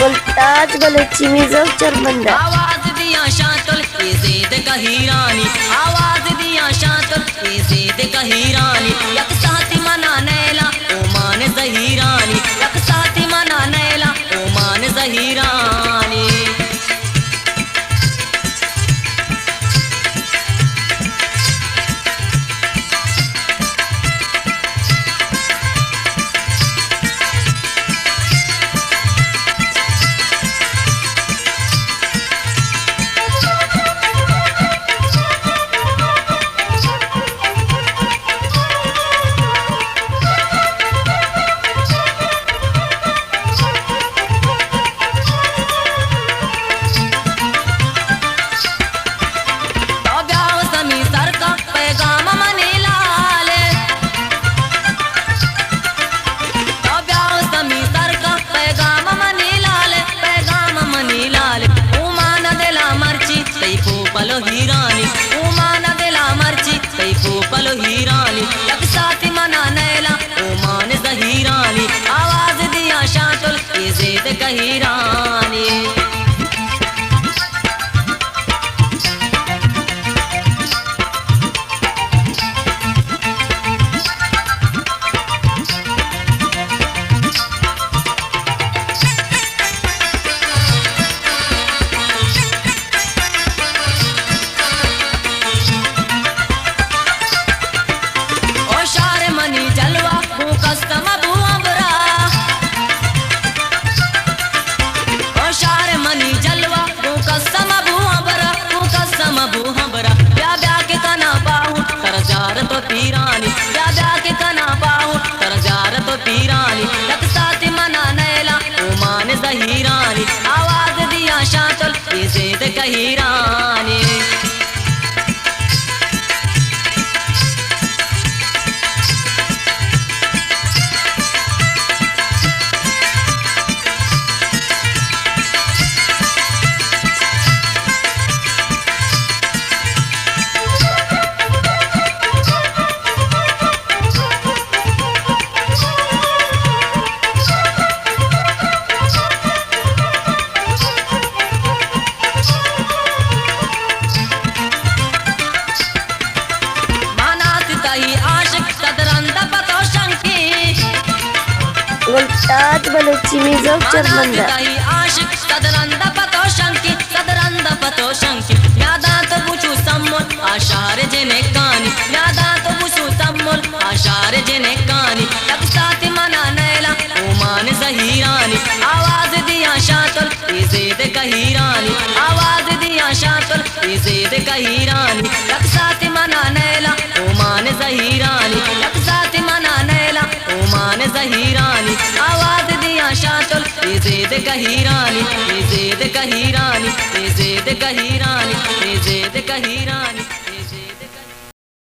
मुल्ताज बलोची मिर्जा चरमंदा। आवाज दिया शातुल ये ज़ेद कहीरानी, आवाज दिया शातुल ये ज़ेद कहीरानी। यक साथी मना नैला ओमान ज़हीरानी, यक साथी मना नैला ओमान ज़हीरानी। पलो हीरानी उमान दिला मर्ची तैफू पलो हीरानी। यक साथी मना नैला ओमान ज़हीरानी, आवाज दिया शातुल ये ज़ेद कहीरानी। तो पीरानी या जाके कना पाहू तरजार तो पीरानी। यक साथी मना नैला ओमान ज़हीरानी, आवाज दिया शातुल ये ज़ेद कहीरानी। मुल्ताज बलोची मिर्जा चरमंदा। आशिक सदरंदा पतो शंकी सदरंदा पतो शंकी। यादा तो बुझू सम्मुल आशार जने कानी, यादा तो बुझू सम्मुल आशार जने कानी। यक साथी मना नैला ओमान ज़हीरानी, आवाज दिया शातुल ये ज़ेद कहीरानी, आवाज दिया शातुल ये ज़ेद कहीरानी। यक साथी मना नैला ओमान ज़हीरानी, यक साथी मना नैला ओमान ज़हीरानी। आवाज दिया शातुल ये ज़ेद कहीरानी, ये ज़ेद कहीरानी, ये ज़ेद कहीरानी, ये ज़ेद कहीरानी।